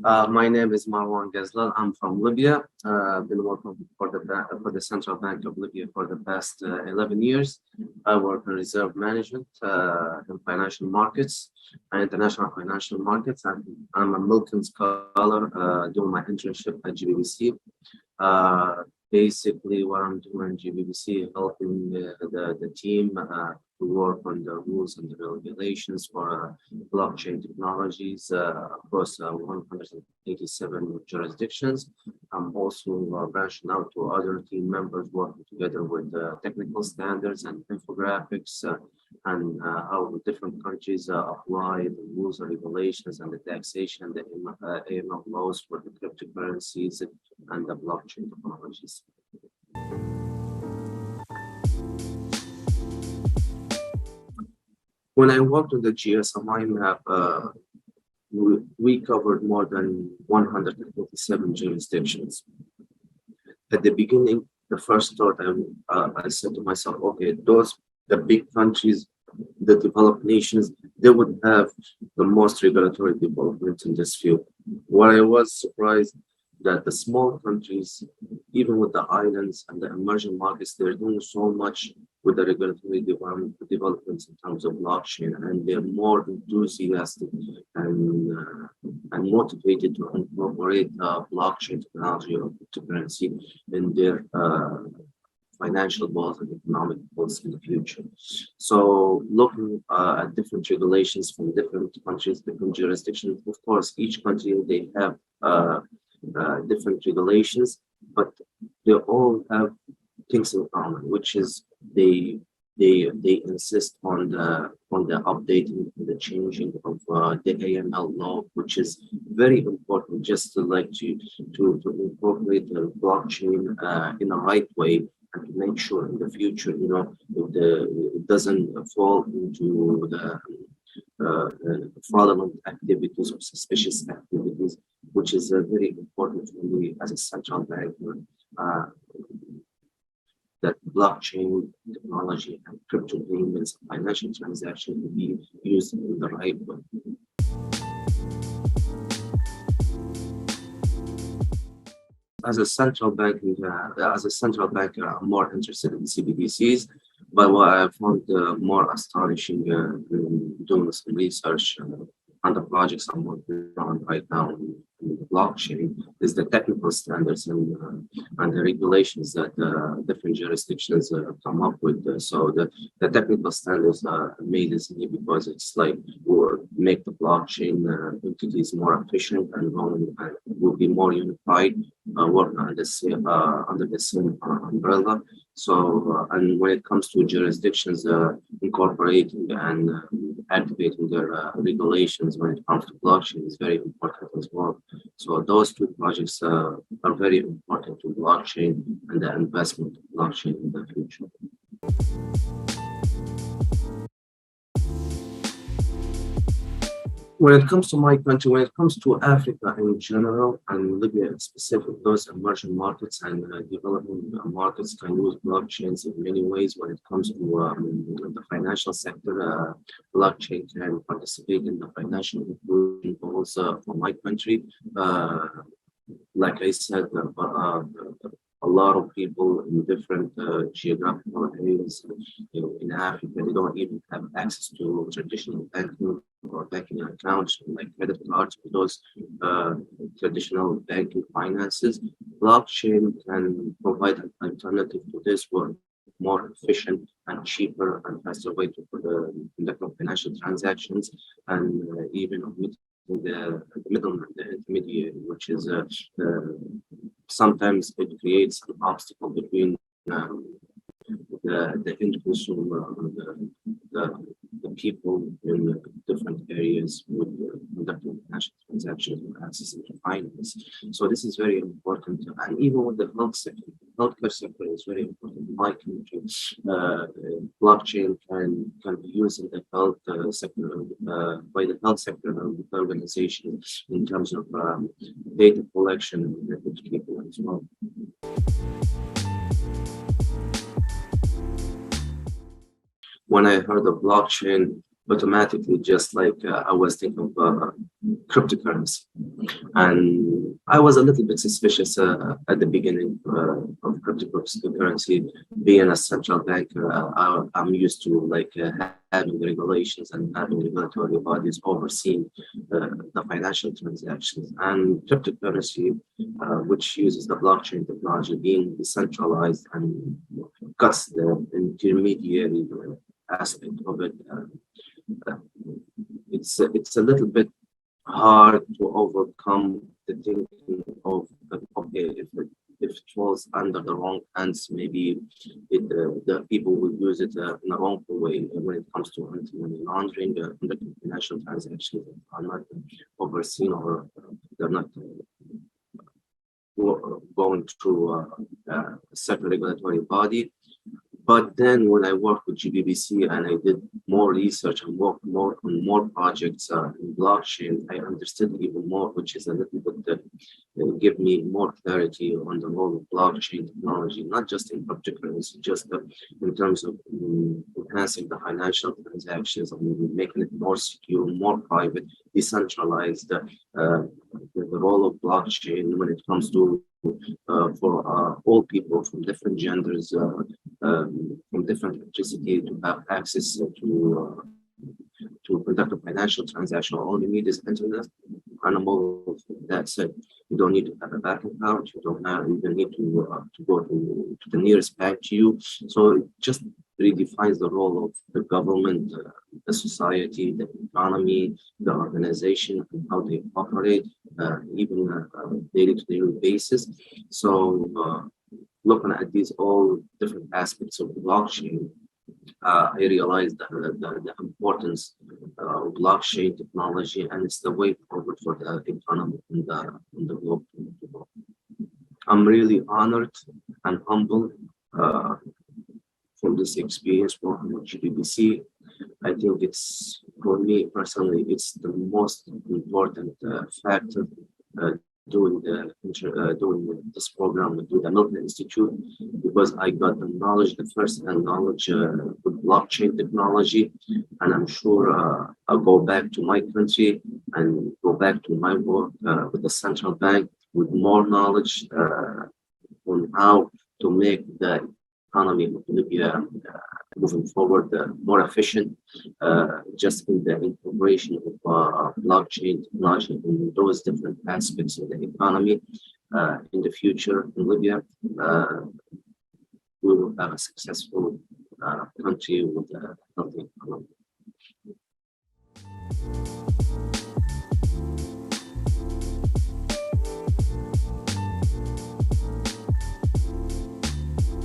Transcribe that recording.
My name is Marwan Gzllal. I'm from Libya. I've been working for the Central Bank of Libya for the past 11 years. I work in reserve management in financial markets and international financial markets. I'm a Milken Scholar doing my internship at GBBC. Uh, Basically, what I'm doing at GBBC, helping the team to work on the rules and the regulations for blockchain technologies across 187 jurisdictions. I'm also branching out to other team members working together with technical standards and infographics and how the different countries apply the rules and regulations and the taxation, the AML laws for the cryptocurrencies and the blockchain technologies. When I worked on the GSMI map, we covered more than 147 jurisdictions. At the beginning, the first thought I said to myself, okay, the big countries, the developed nations, they would have the most regulatory development in this field. What I was surprised that the small countries, even with the islands and the emerging markets, they're doing so much with the regulatory developments in terms of blockchain, and they're more enthusiastic and motivated to incorporate blockchain technology or cryptocurrency in their financial goals and economic goals in the future. So looking at different regulations from different countries, different jurisdictions, of course, each country, they have different regulations, but they all have things in common, which is they insist on the updating, the changing of the AML law, which is very important, just to incorporate the blockchain in the right way and to make sure in the future, it doesn't fall into the fraudulent activities or suspicious activities, which is very important for me as a central banker, that blockchain technology and crypto payments and financial transactions will be used in the right way. As a central banker, I'm more interested in CBDCs. But what I found more astonishing in doing some research on the projects I'm working on right now in the blockchain is the technical standards and the regulations that different jurisdictions come up with. So the technical standards are amazing because it's like will make the blockchain entities more efficient and will be more unified, work under the same umbrella. So, and when it comes to jurisdictions incorporating and activating their regulations when it comes to blockchain is very important as well. So those two projects are very important to blockchain and the investment in blockchain in the future. When it comes to my country, when it comes to Africa in general and Libya in specific, those emerging markets and developing markets can use blockchains in many ways. When it comes to the financial sector, blockchain can participate in the financial inclusion goals for my country. Like I said, a lot of people in different geographical areas in Africa, they don't even have access to traditional banking or banking accounts like credit cards for those traditional banking finances. Blockchain can provide an alternative to this for more efficient and cheaper and faster way to conduct financial transactions and even the middleman, the intermediary, which is sometimes it creates an obstacle between the end consumer and the people in different areas with conducting financial transactions and accessing to finance. So this is very important. And even with the healthcare sector is very important. In my country, blockchain can be used in the health sector by the health sector and the organization in terms of data collection and record keeping as well. When I heard of blockchain, automatically, just like I was thinking of cryptocurrency. And I was a little bit suspicious at the beginning of cryptocurrency. Being a central banker, I'm used to like having regulations and having regulatory bodies overseeing the financial transactions. And cryptocurrency, which uses the blockchain technology, being decentralized and cuts the intermediary aspect of it. Uh, it's a little bit hard to overcome the thinking of okay, if it falls under the wrong hands, maybe the people will use it in a wrongful way when it comes to anti-money laundering, the financial transactions that are not overseen or they're not going through a certain regulatory body. But then when I worked with GBBC and I did more research and worked more on more projects in blockchain, I understood even more, which is a little bit give me more clarity on the role of blockchain technology, not just in cryptocurrency, just in terms of enhancing the financial transactions and making it more secure, more private, decentralized. The role of blockchain when it comes to for all people from different genders, from different electricity to have access to conduct a financial transaction. All you need is internet and a mobile phone. That's it. You don't need to have a bank account. You don't need to go to the nearest bank to you. So it just redefines the role of the government, the society, the economy, the organization, and how they operate, even daily to daily basis. So looking at these all different aspects of the blockchain, I realized the importance of blockchain technology, and it's the way forward for the economy in the globe. I'm really honored and humbled from this experience working with GBBC. I think it's, for me personally, it's the most important factor doing this program with the Milken Institute, because I got the knowledge, the first-hand knowledge with blockchain technology, and I'm sure I'll go back to my country and go back to my work with the central bank with more knowledge on how to make the economy of Libya moving forward more efficient, just in the integration of blockchain technology in those different aspects of the economy. In the future in Libya, we will have a successful country with a healthy